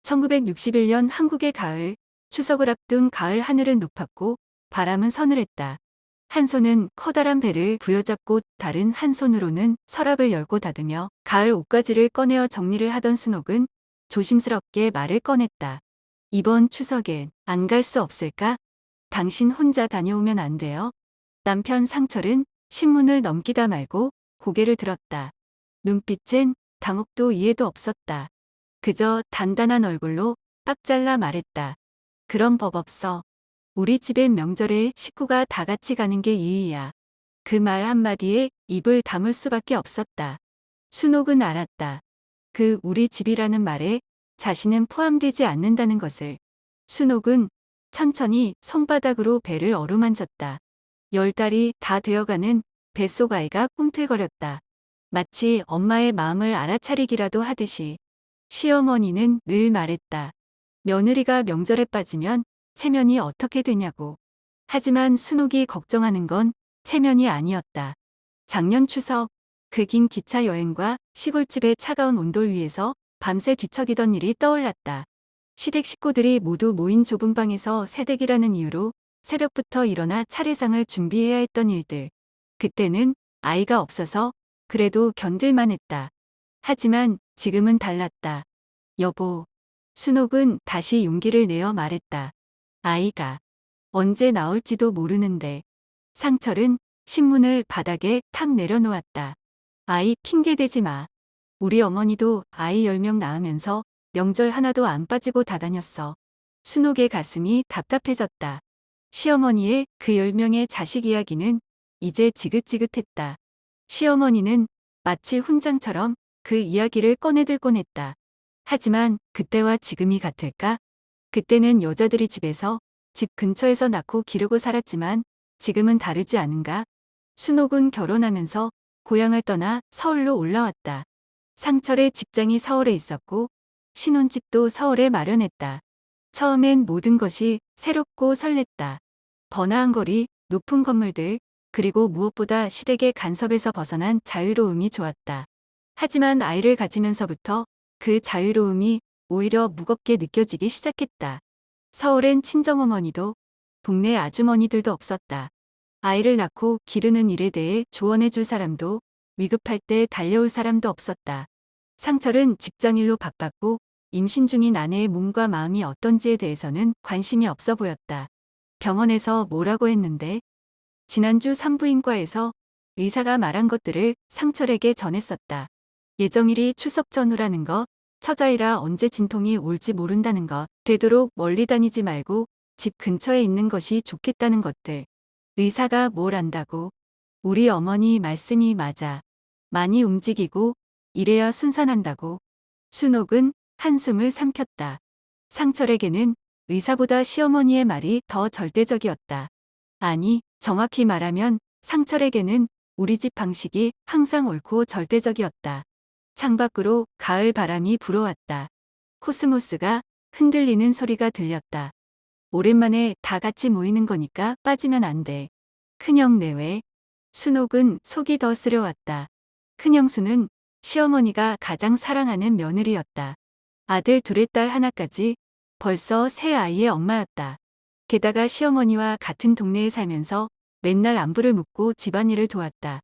1961년 한국의 가을, 추석을 앞둔 가을 하늘은 높았고 바람은 서늘했다. 한 손은 커다란 배를 부여잡고 다른 한 손으로는 서랍을 열고 닫으며 가을 옷가지를 꺼내어 정리를 하던 순옥은 조심스럽게 말을 꺼냈다. 이번 추석엔 안 갈 수 없을까? 당신 혼자 다녀오면 안 돼요? 남편 상철은 신문을 넘기다 말고 고개를 들었다. 눈빛엔 당혹도 이해도 없었다. 그저 단단한 얼굴로 빡 잘라 말했다. 그런 법 없어. 우리 집엔 명절에 식구가 다 같이 가는 게 이의야. 그 말 한마디에 입을 다물 수밖에 없었다. 순옥은 알았다. 그 우리 집이라는 말에 자신은 포함되지 않는다는 것을. 순옥은 천천히 손바닥으로 배를 어루만졌다. 10달이 다 되어가는 뱃속 아이가 꿈틀거렸다. 마치 엄마의 마음을 알아차리기라도 하듯이. 시어머니는 늘 말했다. 며느리가 명절에 빠지면 체면이 어떻게 되냐고. 하지만 순옥이 걱정하는 건 체면이 아니었다. 작년 추석, 그 긴 기차 여행과 시골집의 차가운 온돌 위에서 밤새 뒤척이던 일이 떠올랐다. 시댁 식구들이 모두 모인 좁은 방에서 새댁이라는 이유로 새벽부터 일어나 차례상을 준비해야 했던 일들. 그때는 아이가 없어서 그래도 견딜만 했다. 하지만 지금은 달랐다. 여보. 순옥은 다시 용기를 내어 말했다. 아이가 언제 나올지도 모르는데. 상철은 신문을 바닥에 탁 내려놓았다. 아이 핑계대지 마. 우리 어머니도 아이 10명 낳으면서 명절 하나도 안 빠지고 다 다녔어. 순옥의 가슴이 답답해졌다. 시어머니의 그 10명의 자식 이야기는 이제 지긋지긋했다. 시어머니는 마치 훈장처럼 그 이야기를 꺼내들곤 했다. 하지만 그때와 지금이 같을까? 그때는 여자들이 집에서, 집 근처에서 낳고 기르고 살았지만 지금은 다르지 않은가? 순옥은 결혼하면서 고향을 떠나 서울로 올라왔다. 상철의 직장이 서울에 있었고 신혼집도 서울에 마련했다. 처음엔 모든 것이 새롭고 설렜다. 번화한 거리, 높은 건물들, 그리고 무엇보다 시댁의 간섭에서 벗어난 자유로움이 좋았다. 하지만 아이를 가지면서부터 그 자유로움이 오히려 무겁게 느껴지기 시작했다. 서울엔 친정어머니도 동네 아주머니들도 없었다. 아이를 낳고 기르는 일에 대해 조언해 줄 사람도 위급할 때 달려올 사람도 없었다. 상철은 직장일로 바빴고 임신 중인 아내의 몸과 마음이 어떤지에 대해서는 관심이 없어 보였다. 병원에서 뭐라고 했는데? 지난주 산부인과에서 의사가 말한 것들을 상철에게 전했었다. 예정일이 추석 전후라는 것, 처자이라 언제 진통이 올지 모른다는 것, 되도록 멀리 다니지 말고 집 근처에 있는 것이 좋겠다는 것들. 의사가 뭘 안다고? 우리 어머니 말씀이 맞아. 많이 움직이고 이래야 순산한다고. 순옥은 한숨을 삼켰다. 상철에게는 의사보다 시어머니의 말이 더 절대적이었다. 아니, 정확히 말하면 상철에게는 우리 집 방식이 항상 옳고 절대적이었다. 창밖으로 가을 바람이 불어왔다. 코스모스가 흔들리는 소리가 들렸다. 오랜만에 다 같이 모이는 거니까 빠지면 안 돼. 큰형 내외. 순옥은 속이 더 쓰려왔다. 큰형수는 시어머니가 가장 사랑하는 며느리였다. 아들 둘의 딸 하나까지 벌써 새 아이의 엄마였다. 게다가 시어머니와 같은 동네에 살면서 맨날 안부를 묻고 집안일을 도왔다.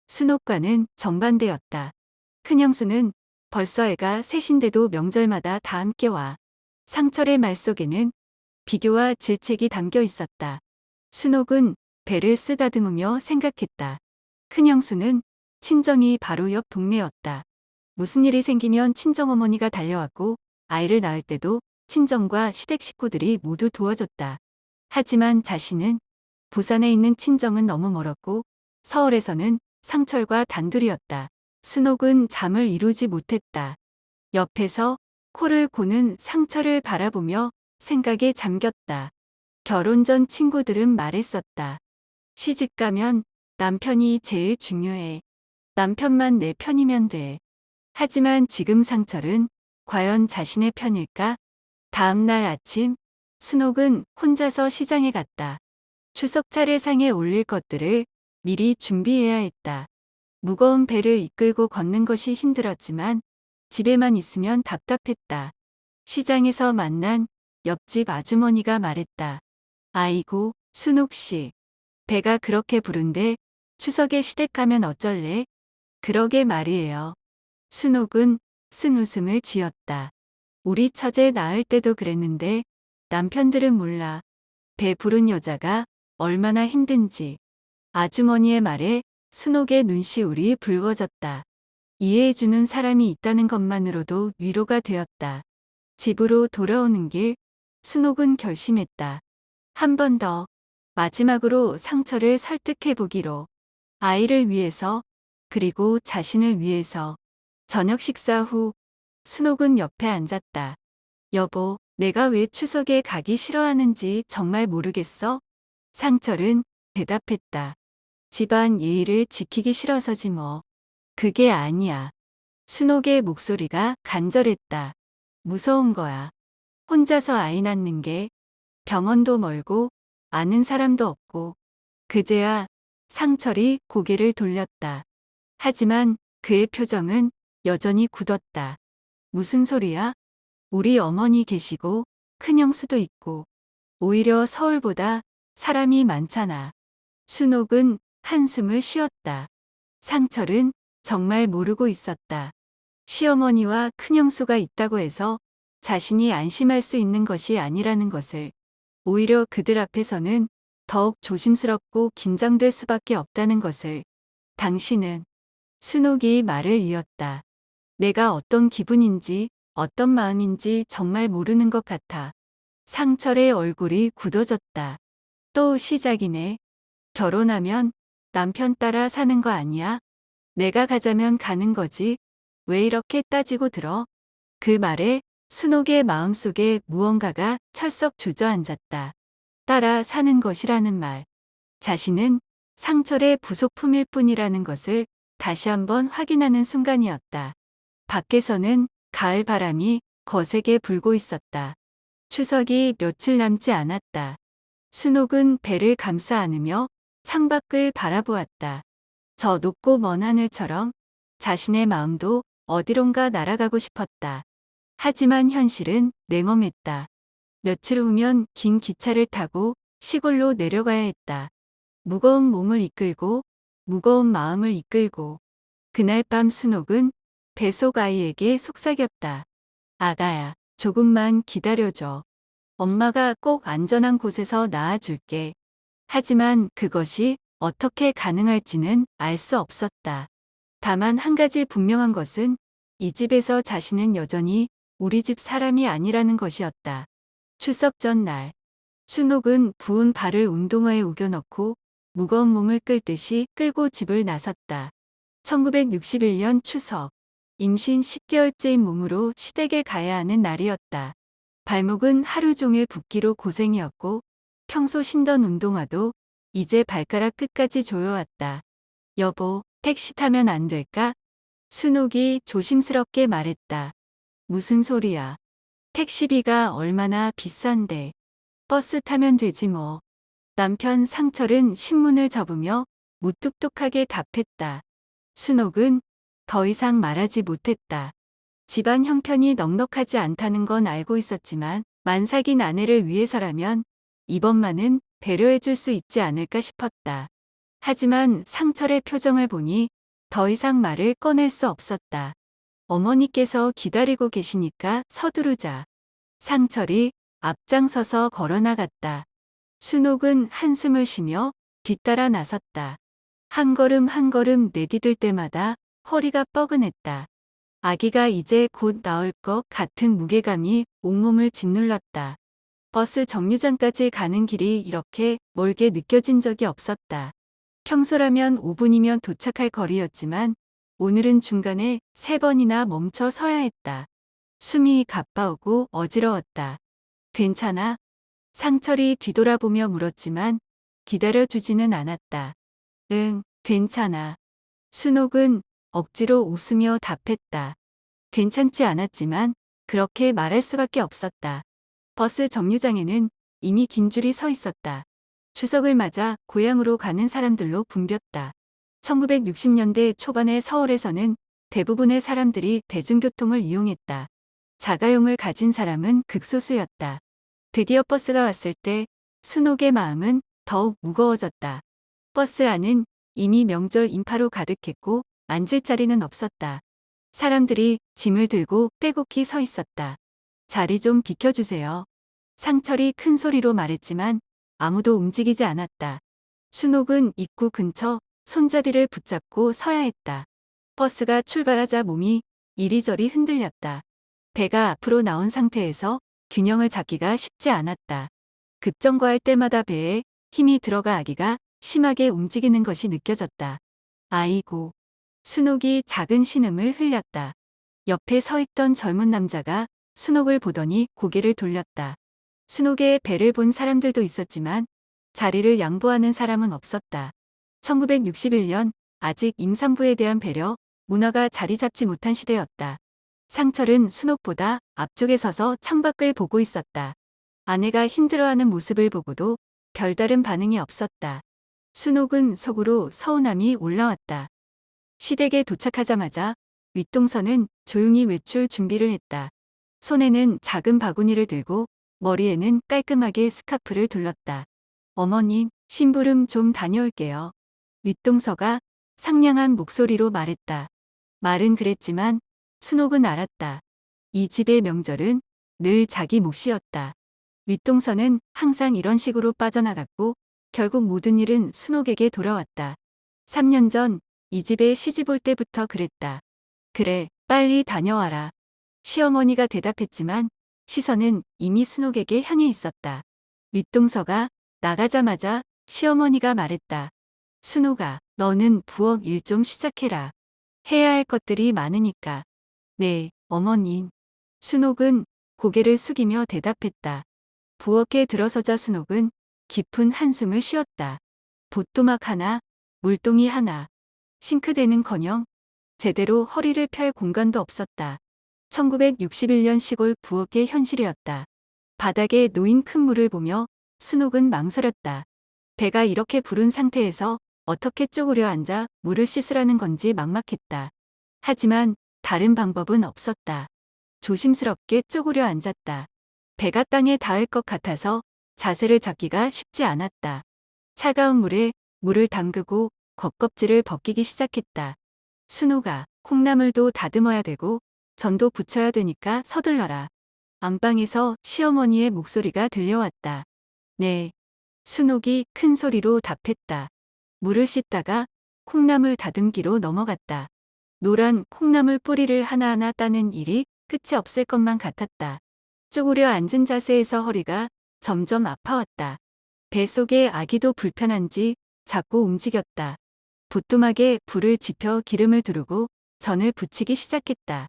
순옥과는 정반대였다. 큰형수는 벌써 애가 셋인데도 명절마다 다 함께 와. 상철의 말 속에는 비교와 질책이 담겨 있었다. 순옥은 배를 쓰다듬으며 생각했다. 큰형수는 친정이 바로 옆 동네였다. 무슨 일이 생기면 친정어머니가 달려왔고 아이를 낳을 때도 친정과 시댁 식구들이 모두 도와줬다. 하지만 자신은 부산에 있는 친정은 너무 멀었고 서울에서는 상철과 단둘이었다. 순옥은 잠을 이루지 못했다. 옆에서 코를 고는 상철을 바라보며 생각에 잠겼다. 결혼 전 친구들은 말했었다. 시집가면 남편이 제일 중요해. 남편만 내 편이면 돼. 하지만 지금 상철은 과연 자신의 편일까? 다음 날 아침, 순옥은 혼자서 시장에 갔다. 추석 차례상에 올릴 것들을 미리 준비해야 했다. 무거운 배를 이끌고 걷는 것이 힘들었지만 집에만 있으면 답답했다. 시장에서 만난 옆집 아주머니가 말했다. 아이고, 순옥 씨. 배가 그렇게 부른데 추석에 시댁 가면 어쩔래? 그러게 말이에요. 순옥은 쓴 웃음을 지었다. 우리 처제 낳을 때도 그랬는데 남편들은 몰라. 배 부른 여자가 얼마나 힘든지. 아주머니의 말에 순옥의 눈시울이 붉어졌다. 이해해주는 사람이 있다는 것만으로도 위로가 되었다. 집으로 돌아오는 길, 순옥은 결심했다. 한 번 더, 마지막으로 상처를 설득해보기로. 아이를 위해서, 그리고 자신을 위해서. 저녁 식사 후, 순옥은 옆에 앉았다. 여보, 내가 왜 추석에 가기 싫어하는지 정말 모르겠어? 상철은 대답했다. 집안 예의를 지키기 싫어서지 뭐. 그게 아니야. 순옥의 목소리가 간절했다. 무서운 거야. 혼자서 아이 낳는 게 병원도 멀고 아는 사람도 없고. 그제야 상철이 고개를 돌렸다. 하지만 그의 표정은 여전히 굳었다. 무슨 소리야? 우리 어머니 계시고 큰형수도 있고 오히려 서울보다 사람이 많잖아. 순옥은 한숨을 쉬었다. 상철은 정말 모르고 있었다. 시어머니와 큰형수가 있다고 해서 자신이 안심할 수 있는 것이 아니라는 것을. 오히려 그들 앞에서는 더욱 조심스럽고 긴장될 수밖에 없다는 것을. 당신은 순옥이 말을 이었다. 내가 어떤 기분인지 어떤 마음인지 정말 모르는 것 같아. 상철의 얼굴이 굳어졌다. 또 시작이네. 결혼하면 남편 따라 사는 거 아니야? 내가 가자면 가는 거지. 왜 이렇게 따지고 들어? 그 말에 순옥의 마음속에 무언가가 철썩 주저앉았다. 따라 사는 것이라는 말. 자신은 상철의 부속품일 뿐이라는 것을 다시 한번 확인하는 순간이었다. 밖에서는 가을 바람이 거세게 불고 있었다. 추석이 며칠 남지 않았다. 순옥은 배를 감싸 안으며 창밖을 바라보았다. 저 높고 먼 하늘처럼 자신의 마음도 어디론가 날아가고 싶었다. 하지만 현실은 냉엄했다. 며칠 후면 긴 기차를 타고 시골로 내려가야 했다. 무거운 몸을 이끌고 무거운 마음을 이끌고. 그날 밤 순옥은 뱃속 아이에게 속삭였다. 아가야, 조금만 기다려줘. 엄마가 꼭 안전한 곳에서 낳아줄게. 하지만 그것이 어떻게 가능할지는 알 수 없었다. 다만 한 가지 분명한 것은 이 집에서 자신은 여전히 우리 집 사람이 아니라는 것이었다. 추석 전날, 순옥은 부은 발을 운동화에 우겨넣고 무거운 몸을 끌듯이 끌고 집을 나섰다. 1961년 추석, 임신 10개월째인 몸으로 시댁에 가야 하는 날이었다. 발목은 하루 종일 붓기로 고생이었고 평소 신던 운동화도 이제 발가락 끝까지 조여왔다. 여보, 택시 타면 안 될까? 순옥이 조심스럽게 말했다. 무슨 소리야? 택시비가 얼마나 비싼데. 버스 타면 되지 뭐. 남편 상철은 신문을 접으며 무뚝뚝하게 답했다. 순옥은 더 이상 말하지 못했다. 집안 형편이 넉넉하지 않다는 건 알고 있었지만 만삭인 아내를 위해서라면 이번만은 배려해줄 수 있지 않을까 싶었다. 하지만 상철의 표정을 보니 더 이상 말을 꺼낼 수 없었다. 어머니께서 기다리고 계시니까 서두르자. 상철이 앞장서서 걸어나갔다. 순옥은 한숨을 쉬며 뒤따라 나섰다. 한 걸음 한 걸음 내디딜 때마다 허리가 뻐근했다. 아기가 이제 곧 나올 것 같은 무게감이 온몸을 짓눌렀다. 버스 정류장까지 가는 길이 이렇게 멀게 느껴진 적이 없었다. 평소라면 5분이면 도착할 거리였지만 오늘은 중간에 3번이나 멈춰 서야 했다. 숨이 가빠오고 어지러웠다. 괜찮아? 상철이 뒤돌아보며 물었지만 기다려주지는 않았다. 응, 괜찮아. 순옥은 억지로 웃으며 답했다. 괜찮지 않았지만 그렇게 말할 수밖에 없었다. 버스 정류장에는 이미 긴 줄이 서 있었다. 추석을 맞아 고향으로 가는 사람들로 붐볐다. 1960년대 초반의 서울에서는 대부분의 사람들이 대중교통을 이용했다. 자가용을 가진 사람은 극소수였다. 드디어 버스가 왔을 때 순옥의 마음은 더욱 무거워졌다. 버스 안은 이미 명절 인파로 가득했고 앉을 자리는 없었다. 사람들이 짐을 들고 빼곡히 서 있었다. 자리 좀 비켜주세요. 상철이 큰 소리로 말했지만 아무도 움직이지 않았다. 순옥은 입구 근처 손잡이를 붙잡고 서야 했다. 버스가 출발하자 몸이 이리저리 흔들렸다. 배가 앞으로 나온 상태에서 균형을 잡기가 쉽지 않았다. 급정거할 때마다 배에 힘이 들어가 아기가 심하게 움직이는 것이 느껴졌다. 아이고. 순옥이 작은 신음을 흘렸다. 옆에 서 있던 젊은 남자가 순옥을 보더니 고개를 돌렸다. 순옥의 배를 본 사람들도 있었지만 자리를 양보하는 사람은 없었다. 1961년 아직 임산부에 대한 배려, 문화가 자리 잡지 못한 시대였다. 상철은 순옥보다 앞쪽에 서서 창밖을 보고 있었다. 아내가 힘들어하는 모습을 보고도 별다른 반응이 없었다. 순옥은 속으로 서운함이 올라왔다. 시댁에 도착하자마자 윗동서는 조용히 외출 준비를 했다. 손에는 작은 바구니를 들고 머리에는 깔끔하게 스카프를 둘렀다. 어머님, 심부름 좀 다녀올게요. 윗동서가 상냥한 목소리로 말했다. 말은 그랬지만 순옥은 알았다. 이 집의 명절은 늘 자기 몫이었다. 윗동서는 항상 이런 식으로 빠져나갔고 결국 모든 일은 순옥에게 돌아왔다. 3년 전 이 집에 시집 올 때부터 그랬다. 그래, 빨리 다녀와라. 시어머니가 대답했지만 시선은 이미 순옥에게 향해 있었다. 윗동서가 나가자마자 시어머니가 말했다. 순옥아, 너는 부엌 일 좀 시작해라. 해야 할 것들이 많으니까. 네, 어머님. 순옥은 고개를 숙이며 대답했다. 부엌에 들어서자 순옥은 깊은 한숨을 쉬었다. 봇도막 하나, 물동이 하나, 싱크대는커녕 제대로 허리를 펼 공간도 없었다. 1961년 시골 부엌의 현실이었다. 바닥에 놓인 큰 물을 보며 순옥은 망설였다. 배가 이렇게 부른 상태에서 어떻게 쪼그려 앉아 물을 씻으라는 건지 막막했다. 하지만 다른 방법은 없었다. 조심스럽게 쪼그려 앉았다. 배가 땅에 닿을 것 같아서 자세를 잡기가 쉽지 않았다. 차가운 물에 물을 담그고 겉껍질을 벗기기 시작했다. 순옥아, 콩나물도 다듬어야 되고 전도 부쳐야 되니까 서둘러라. 안방에서 시어머니의 목소리가 들려왔다. 네. 순옥이 큰 소리로 답했다. 물을 씻다가 콩나물 다듬기로 넘어갔다. 노란 콩나물 뿌리를 하나하나 따는 일이 끝이 없을 것만 같았다. 쪼그려 앉은 자세에서 허리가 점점 아파왔다. 뱃속에 아기도 불편한지 자꾸 움직였다. 보뚜막에 불을 지펴 기름을 두르고 전을 부치기 시작했다.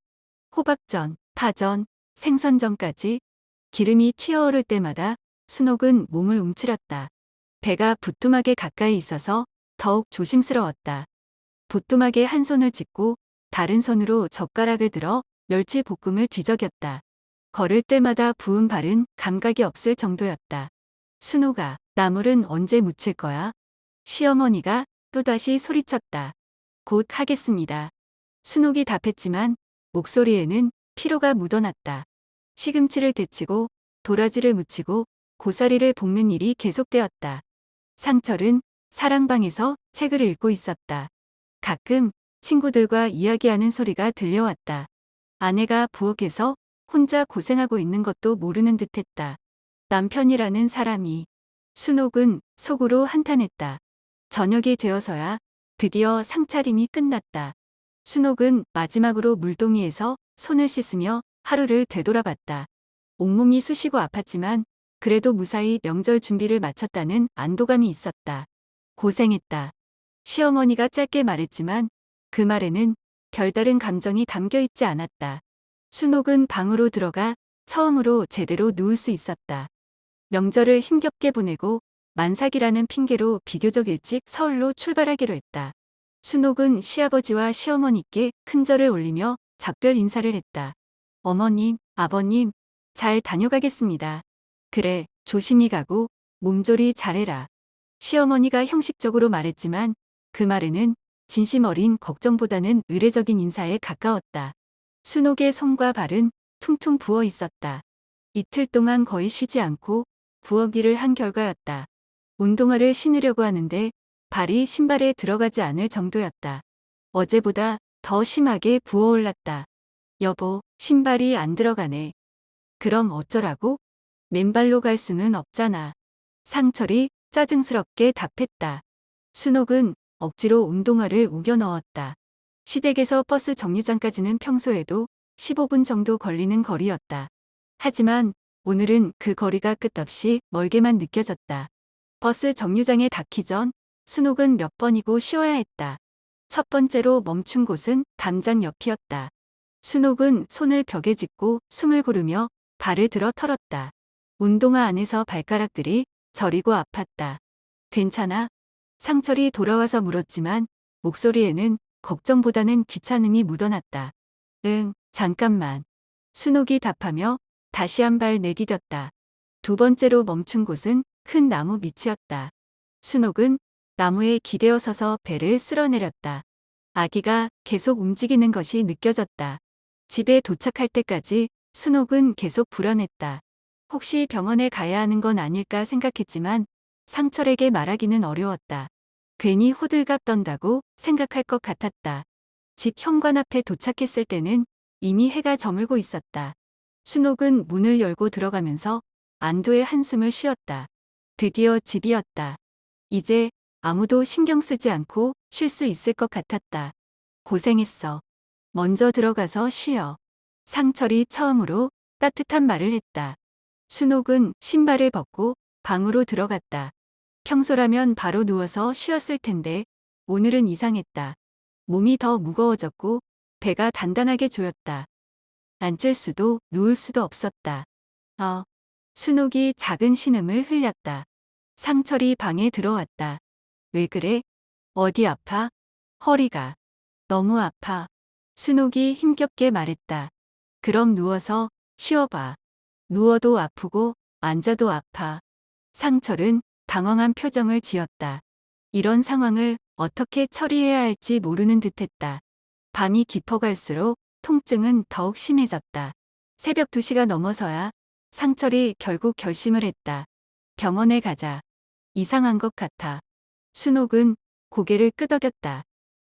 호박전, 파전, 생선전까지 기름이 튀어오를 때마다 순옥은 몸을 움츠렸다. 배가 부뚜막에 가까이 있어서 더욱 조심스러웠다. 보뚜막에 한 손을 짚고 다른 손으로 젓가락을 들어 멸치 볶음을 뒤적였다. 걸을 때마다 부은 발은 감각이 없을 정도였다. 순옥아, 나물은 언제 무칠 거야? 시어머니가 또다시 소리쳤다. 곧 하겠습니다. 순옥이 답했지만 목소리에는 피로가 묻어났다. 시금치를 데치고 도라지를 무치고 고사리를 볶는 일이 계속되었다. 상철은 사랑방에서 책을 읽고 있었다. 가끔 친구들과 이야기하는 소리가 들려왔다. 아내가 부엌에서 혼자 고생하고 있는 것도 모르는 듯했다. 남편이라는 사람이. 순옥은 속으로 한탄했다. 저녁이 되어서야 드디어 상차림이 끝났다. 순옥은 마지막으로 물동이에서 손을 씻으며 하루를 되돌아봤다. 온몸이 쑤시고 아팠지만 그래도 무사히 명절 준비를 마쳤다는 안도감이 있었다. 고생했다. 시어머니가 짧게 말했지만 그 말에는 별다른 감정이 담겨 있지 않았다. 순옥은 방으로 들어가 처음으로 제대로 누울 수 있었다. 명절을 힘겹게 보내고 만삭이라는 핑계로 비교적 일찍 서울로 출발하기로 했다. 순옥은 시아버지와 시어머니께 큰 절을 올리며 작별 인사를 했다. 어머님, 아버님, 잘 다녀가겠습니다. 그래, 조심히 가고 몸조리 잘해라. 시어머니가 형식적으로 말했지만 그 말에는 진심 어린 걱정보다는 의례적인 인사에 가까웠다. 순옥의 손과 발은 퉁퉁 부어 있었다. 이틀 동안 거의 쉬지 않고 부어기를 한 결과였다. 운동화를 신으려고 하는데 발이 신발에 들어가지 않을 정도였다. 어제보다 더 심하게 부어올랐다. 여보, 신발이 안 들어가네. 그럼 어쩌라고? 맨발로 갈 수는 없잖아. 상철이 짜증스럽게 답했다. 순옥은 억지로 운동화를 우겨 넣었다. 시댁에서 버스 정류장까지는 평소에도 15분 정도 걸리는 거리였다. 하지만 오늘은 그 거리가 끝없이 멀게만 느껴졌다. 버스 정류장에 닿기 전 순옥은 몇 번이고 쉬어야 했다. 첫 번째로 멈춘 곳은 담장 옆이었다. 순옥은 손을 벽에 짚고 숨을 고르며 발을 들어 털었다. 운동화 안에서 발가락들이 저리고 아팠다. 괜찮아? 상철이 돌아와서 물었지만 목소리에는 걱정보다는 귀찮음이 묻어났다. 응, 잠깐만. 순옥이 답하며 다시 한 발 내디뎠다. 두 번째로 멈춘 곳은 큰 나무 밑이었다. 순옥은 나무에 기대어 서서 배를 쓸어내렸다. 아기가 계속 움직이는 것이 느껴졌다. 집에 도착할 때까지 순옥은 계속 불안했다. 혹시 병원에 가야 하는 건 아닐까 생각했지만 상철에게 말하기는 어려웠다. 괜히 호들갑 떤다고 생각할 것 같았다. 집 현관 앞에 도착했을 때는 이미 해가 저물고 있었다. 순옥은 문을 열고 들어가면서 안도의 한숨을 쉬었다. 드디어 집이었다. 이제 아무도 신경 쓰지 않고 쉴 수 있을 것 같았다. 고생했어. 먼저 들어가서 쉬어. 상철이 처음으로 따뜻한 말을 했다. 순옥은 신발을 벗고 방으로 들어갔다. 평소라면 바로 누워서 쉬었을 텐데 오늘은 이상했다. 몸이 더 무거워졌고 배가 단단하게 조였다. 앉을 수도 누울 수도 없었다. 순옥이 작은 신음을 흘렸다. 상철이 방에 들어왔다. 왜 그래? 어디 아파? 허리가. 너무 아파. 순옥이 힘겹게 말했다. 그럼 누워서 쉬어봐. 누워도 아프고 앉아도 아파. 상철은 당황한 표정을 지었다. 이런 상황을 어떻게 처리해야 할지 모르는 듯했다. 밤이 깊어갈수록 통증은 더욱 심해졌다. 새벽 2시가 넘어서야 상철이 결국 결심을 했다. 병원에 가자. 이상한 것 같아. 순옥은 고개를 끄덕였다.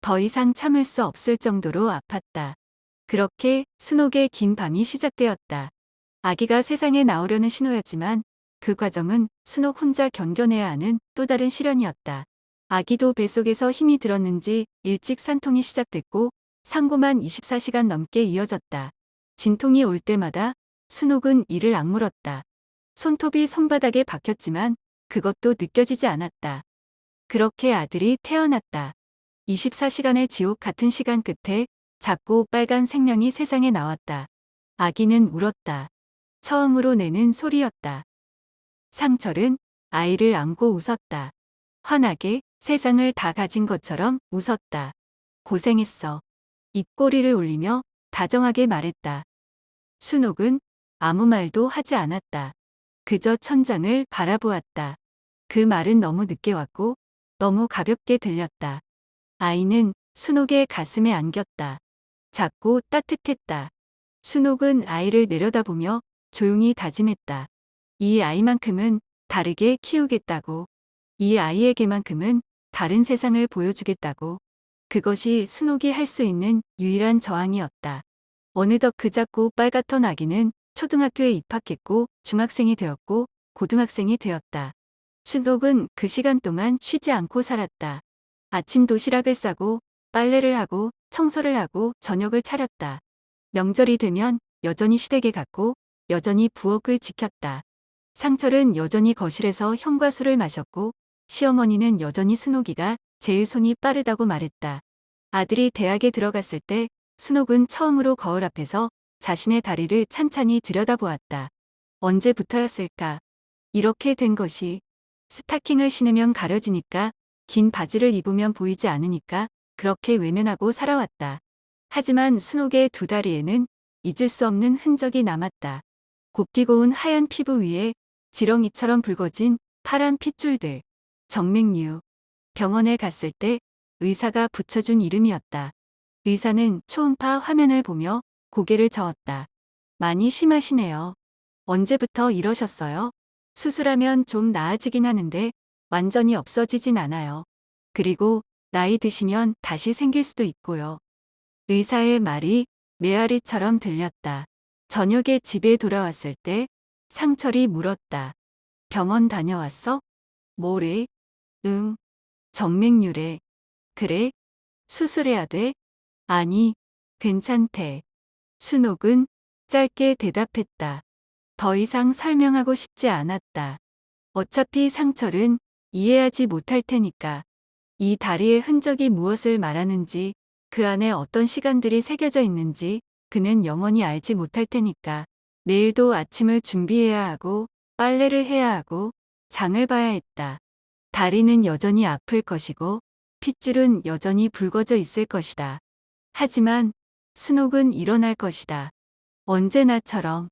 더 이상 참을 수 없을 정도로 아팠다. 그렇게 순옥의 긴 밤이 시작되었다. 아기가 세상에 나오려는 신호였지만 그 과정은 순옥 혼자 견뎌내야 하는 또 다른 시련이었다. 아기도 뱃속에서 힘이 들었는지 일찍 산통이 시작됐고 상고만 24시간 넘게 이어졌다. 진통이 올 때마다 순옥은 이를 악물었다. 손톱이 손바닥에 박혔지만 그것도 느껴지지 않았다. 그렇게 아들이 태어났다. 24시간의 지옥 같은 시간 끝에 작고 빨간 생명이 세상에 나왔다. 아기는 울었다. 처음으로 내는 소리였다. 상철은 아이를 안고 웃었다. 환하게 세상을 다 가진 것처럼 웃었다. 고생했어. 입꼬리를 올리며 다정하게 말했다. 순옥은 아무 말도 하지 않았다. 그저 천장을 바라보았다. 그 말은 너무 늦게 왔고 너무 가볍게 들렸다. 아이는 순옥의 가슴에 안겼다. 작고 따뜻했다. 순옥은 아이를 내려다보며 조용히 다짐했다. 이 아이만큼은 다르게 키우겠다고. 이 아이에게만큼은 다른 세상을 보여주겠다고. 그것이 순옥이 할 수 있는 유일한 저항이었다. 어느덧 그 작고 빨갛던 아기는 초등학교에 입학했고 중학생이 되었고 고등학생이 되었다. 순옥은 그 시간 동안 쉬지 않고 살았다. 아침 도시락을 싸고 빨래를 하고 청소를 하고 저녁을 차렸다. 명절이 되면 여전히 시댁에 갔고 여전히 부엌을 지켰다. 상철은 여전히 거실에서 형과 술을 마셨고 시어머니는 여전히 순옥이가 제일 손이 빠르다고 말했다. 아들이 대학에 들어갔을 때 순옥은 처음으로 거울 앞에서 자신의 다리를 찬찬히 들여다보았다. 언제부터였을까? 이렇게 된 것이. 스타킹을 신으면 가려지니까, 긴 바지를 입으면 보이지 않으니까 그렇게 외면하고 살아왔다. 하지만 순옥의 두 다리에는 잊을 수 없는 흔적이 남았다. 곱디 고운 하얀 피부 위에 지렁이처럼 붉어진 파란 핏줄들. 정맥류. 병원에 갔을 때 의사가 붙여준 이름이었다. 의사는 초음파 화면을 보며 고개를 저었다. 많이 심하시네요. 언제부터 이러셨어요? 수술하면 좀 나아지긴 하는데 완전히 없어지진 않아요. 그리고 나이 드시면 다시 생길 수도 있고요. 의사의 말이 메아리처럼 들렸다. 저녁에 집에 돌아왔을 때 상철이 물었다. 병원 다녀왔어? 뭐래? 응. 정맥류래. 그래? 수술해야 돼? 아니, 괜찮대. 순옥은 짧게 대답했다. 더 이상 설명하고 싶지 않았다. 어차피 상철은 이해하지 못할 테니까. 이 다리의 흔적이 무엇을 말하는지, 그 안에 어떤 시간들이 새겨져 있는지 그는 영원히 알지 못할 테니까. 내일도 아침을 준비해야 하고 빨래를 해야 하고 장을 봐야 했다. 다리는 여전히 아플 것이고 핏줄은 여전히 붉어져 있을 것이다. 하지만 순옥은 일어날 것이다. 언제나처럼.